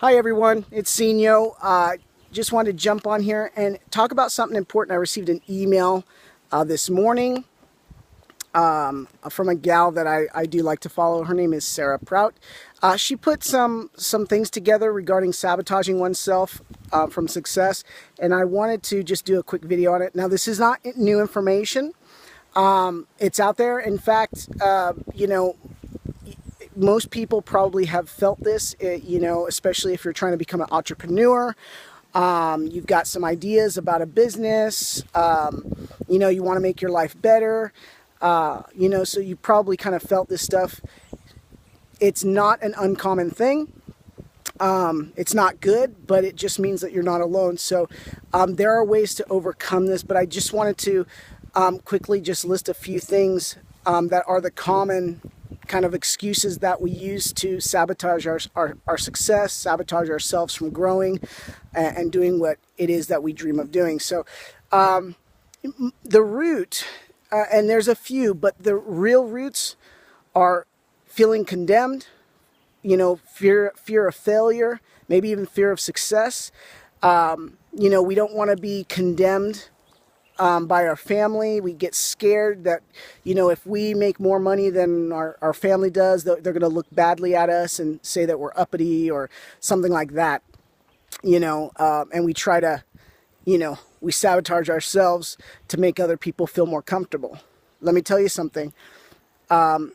Hi everyone, it's Senio. Just wanted to jump on here and talk about something important. I received an email this morning from a gal that I do like to follow. Her name is Sarah Prout. She put some things together regarding sabotaging oneself from success, and I wanted to just do a quick video on it. Now, this is not new information. It's out there. In fact, most people probably have felt this, especially if you're trying to become an entrepreneur. You've got some ideas about a business, you want to make your life better, so you probably kind of felt this stuff. It's not an uncommon thing. It's not good, but it just means that you're not alone. So there are ways to overcome this, but I just wanted to quickly just list a few things that are the common kind of excuses that we use to sabotage our success, sabotage ourselves from growing and doing what it is that we dream of doing. So the root, and there's a few, but the real roots are feeling condemned, fear of failure, maybe even fear of success. We don't want to be condemned by our family. We get scared that, if we make more money than our family does, they're going to look badly at us and say that we're uppity or something like that, and we try to, we sabotage ourselves to make other people feel more comfortable. Let me tell you something.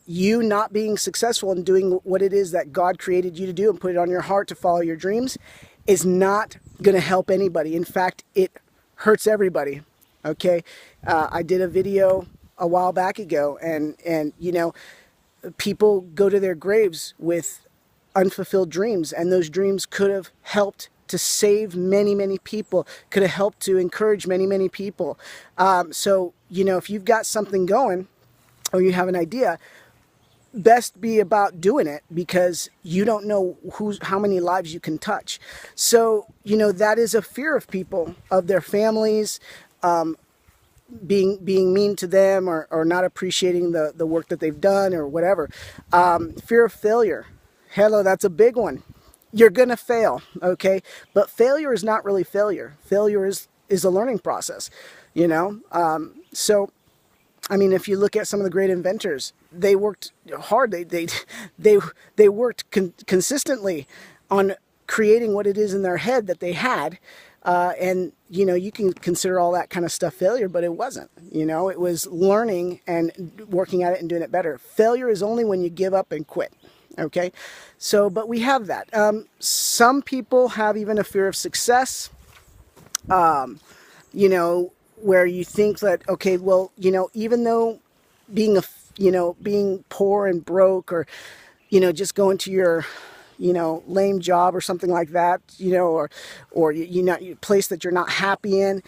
You not being successful in doing what it is that God created you to do and put it on your heart to follow your dreams is not going to help anybody. In fact, it hurts everybody. Okay, I did a video a while back ago, and people go to their graves with unfulfilled dreams, and those dreams could have helped to save many people, could have helped to encourage many people. So if you've got something going or you have an idea, best be about doing it, because you don't know how many lives you can touch. So that is a fear of people, of their families, being mean to them or not appreciating the work that they've done or whatever. Fear of failure. Hello, that's a big one. You're gonna fail, okay? But failure is not really failure. Failure is a learning process, So, I mean, if you look at some of the great inventors, they worked hard. They worked consistently on creating what it is in their head that they had. And you can consider all that kind of stuff failure, but it wasn't. It was learning and working at it and doing it better. Failure is only when you give up and quit. Okay, so but we have that. Some people have even a fear of success. Where you think that, okay, well, even though being being poor and broke, or just going to your lame job or something like that, or a place that you're not happy in,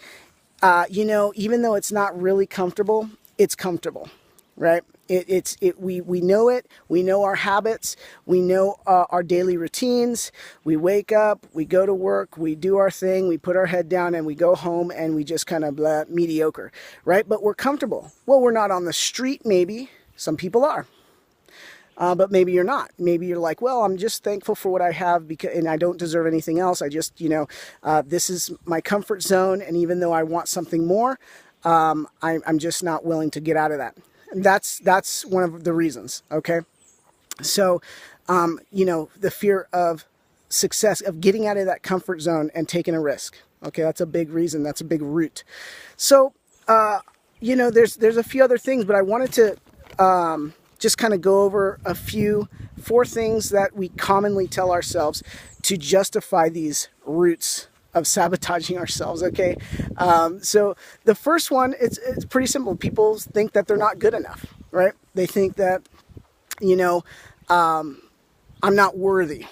even though it's not really comfortable, it's comfortable, right? We know it. We know our habits. We know our daily routines. We wake up, we go to work, we do our thing, we put our head down, and we go home, and we just kind of mediocre, right? But we're comfortable. Well, we're not on the street, maybe. Some people are. But maybe you're not. Maybe you're like, well, I'm just thankful for what I have, and I don't deserve anything else. I just, this is my comfort zone. And even though I want something more, I'm just not willing to get out of that. And that's one of the reasons. Okay. So, the fear of success, of getting out of that comfort zone and taking a risk. Okay. That's a big reason. That's a big root. So, there's a few other things, but I wanted to, just kind of go over four things that we commonly tell ourselves to justify these roots of sabotaging ourselves, okay? So the first one, it's pretty simple. People think that they're not good enough, right? They think that, I'm not worthy,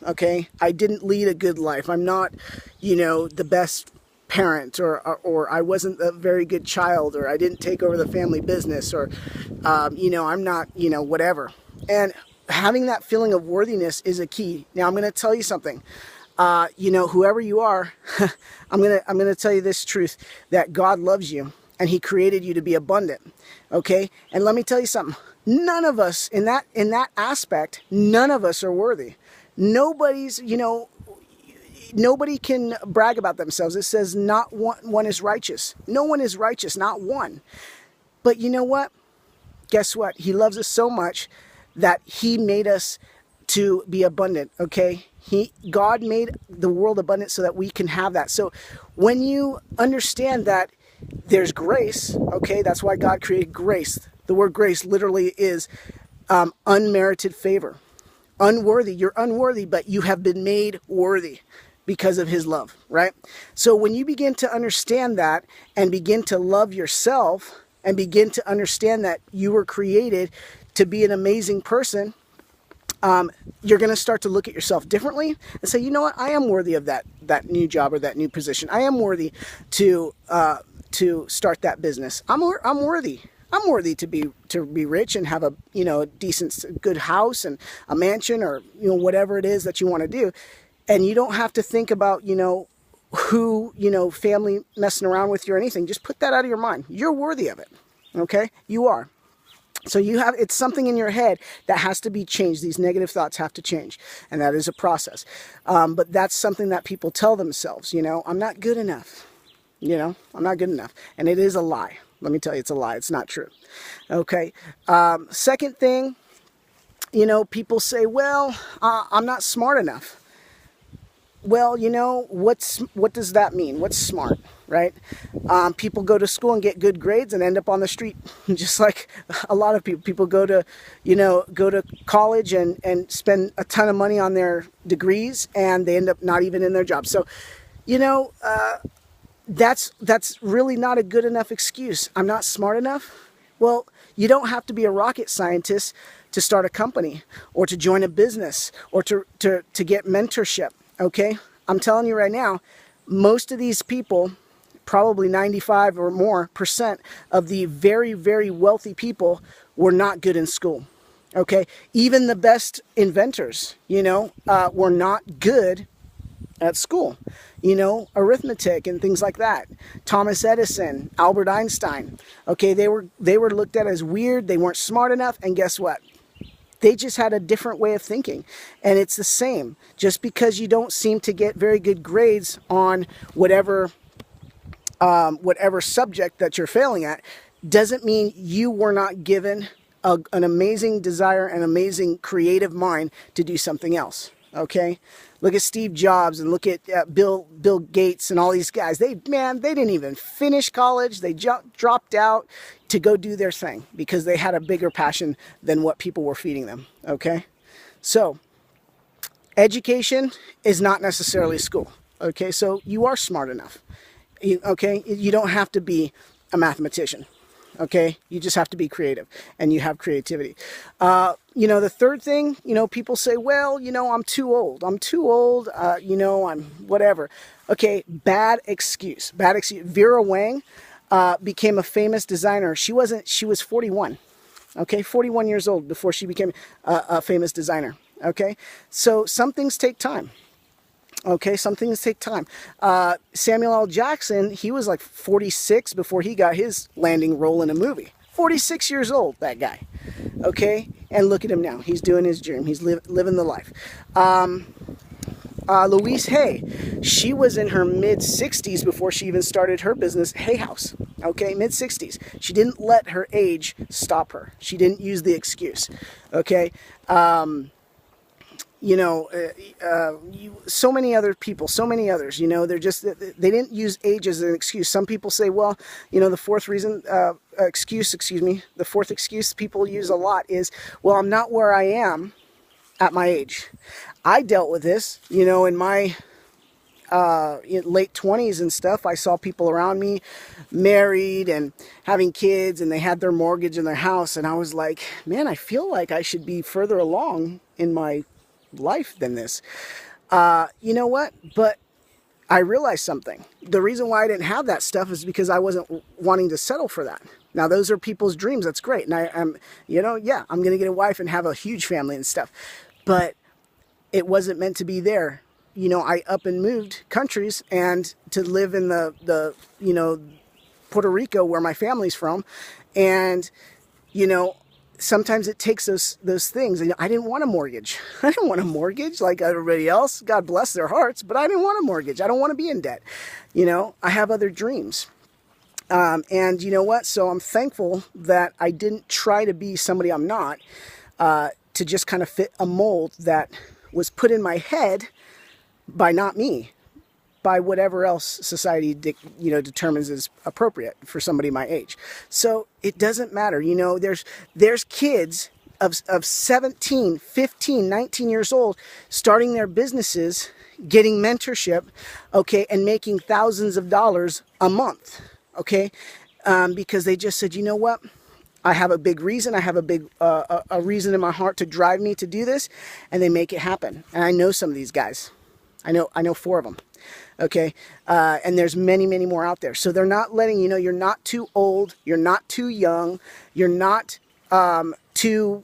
okay? I didn't lead a good life. I'm not, the best parent, or I wasn't a very good child, or I didn't take over the family business, or I'm not, whatever. And having that feeling of worthiness is a key. Now I'm going to tell you something. Whoever you are, I'm going to tell you this truth, that God loves you and he created you to be abundant. Okay? And let me tell you something. None of us in that aspect, none of us are worthy. Nobody's, nobody can brag about themselves. It says not one is righteous. No one is righteous, not one. But you know what? Guess what? He loves us so much that he made us to be abundant, okay? God made the world abundant so that we can have that. So when you understand that there's grace, okay, that's why God created grace. The word grace literally is unmerited favor. Unworthy, you're unworthy, but you have been made worthy because of his love, right? So when you begin to understand that and begin to love yourself and begin to understand that you were created to be an amazing person, you're going to start to look at yourself differently and say, you know what, I am worthy of that new job or that new position. I am worthy to start that business. I'm worthy. I'm worthy to be rich and have a a decent, good house and a mansion or whatever it is that you want to do. And you don't have to think about who family messing around with you or anything. Just put that out of your mind. You're worthy of it. Okay, you are. So it's something in your head that has to be changed. These negative thoughts have to change, and that is a process. But that's something that people tell themselves. I'm not good enough. I'm not good enough, and it is a lie. Let me tell you, it's a lie. It's not true. Okay. Second thing, people say, well, I'm not smart enough. Well, what does that mean? What's smart, right? People go to school and get good grades and end up on the street, just like a lot of people. People go to college and spend a ton of money on their degrees, and they end up not even in their job. So, that's really not a good enough excuse. I'm not smart enough. Well, you don't have to be a rocket scientist to start a company or to join a business or to get mentorship. Okay, I'm telling you right now, most of these people, probably 95 or more % of the very, very wealthy people were not good in school. Okay, even the best inventors, were not good at school. Arithmetic and things like that. Thomas Edison, Albert Einstein. Okay, they were looked at as weird. They weren't smart enough, and guess what? They just had a different way of thinking. And it's the same. Just because you don't seem to get very good grades on whatever subject that you're failing at, doesn't mean you were not given an amazing desire and amazing creative mind to do something else. Okay? Look at Steve Jobs and look at Bill Gates and all these guys. They didn't even finish college. They dropped out to go do their thing because they had a bigger passion than what people were feeding them. Okay? So, education is not necessarily school. Okay? So, you are smart enough. Okay? You don't have to be a mathematician. Okay, you just have to be creative, and you have creativity. The third thing, people say, well, I'm too old. I'm whatever. Okay, bad excuse. Vera Wang became a famous designer. She was 41. Okay, 41 years old before she became a famous designer. Okay, so some things take time. Okay, some things take time. Samuel L. Jackson, he was like 46 before he got his landing role in a movie. 46 years old, that guy. Okay, and look at him now. He's doing his dream. He's living the life. Louise Hay, she was in her mid-60s before she even started her business, Hay House. Okay, mid-60s. She didn't let her age stop her. She didn't use the excuse. Okay, so many other people, so many others, they didn't use age as an excuse. Some people say, well, the fourth excuse people use a lot is, well, I'm not where I am at my age. I dealt with this, in my late 20s and stuff. I saw people around me married and having kids, and they had their mortgage in their house, and I was like, man, I feel like I should be further along in my life than this. You know what? But I realized something. The reason why I didn't have that stuff is because I wasn't wanting to settle for that. Now, those are people's dreams. That's great. And I'm going to get a wife and have a huge family and stuff. But it wasn't meant to be there. I up and moved countries and to live in the Puerto Rico, where my family's from. And, sometimes it takes those things. And I didn't want a mortgage. I didn't want a mortgage like everybody else. God bless their hearts, but I didn't want a mortgage. I don't want to be in debt. You know, I have other dreams. And you know what? So I'm thankful that I didn't try to be somebody I'm not, to just kind of fit a mold that was put in my head by not me, by whatever else society determines is appropriate for somebody my age. So it doesn't matter. You know, there's kids of 17, 15, 19 years old starting their businesses, getting mentorship, okay, and making thousands of dollars a month, okay, because they just said, you know what? I have a big reason. I have a big a reason in my heart to drive me to do this, and they make it happen. And I know some of these guys. I know 4 of them. Okay, and there's many more out there. So they're not letting you know you're not too old, you're not too young, you're not too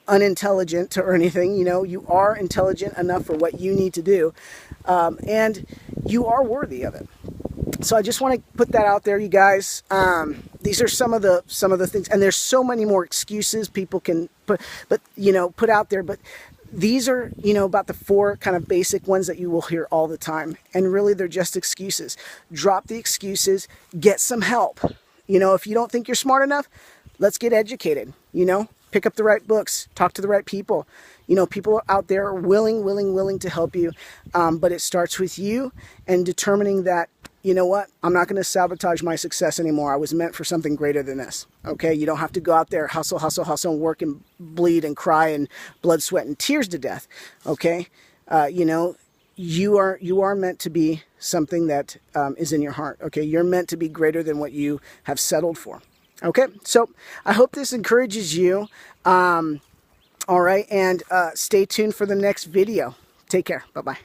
unintelligent or anything. You know, you are intelligent enough for what you need to do, and you are worthy of it. So I just want to put that out there, you guys. These are some of the things, and there's so many more excuses people can put out there, but these are, about the 4 kind of basic ones that you will hear all the time. And really, they're just excuses. Drop the excuses, get some help. If you don't think you're smart enough, let's get educated, pick up the right books, talk to the right people. People out there are willing to help you. But it starts with you and determining that, you know what, I'm not going to sabotage my success anymore. I was meant for something greater than this. Okay, you don't have to go out there, hustle, and work and bleed and cry and blood, sweat, and tears to death. Okay, you are meant to be something that is in your heart. Okay, you're meant to be greater than what you have settled for. Okay, so I hope this encourages you. All right, and stay tuned for the next video. Take care. Bye-bye.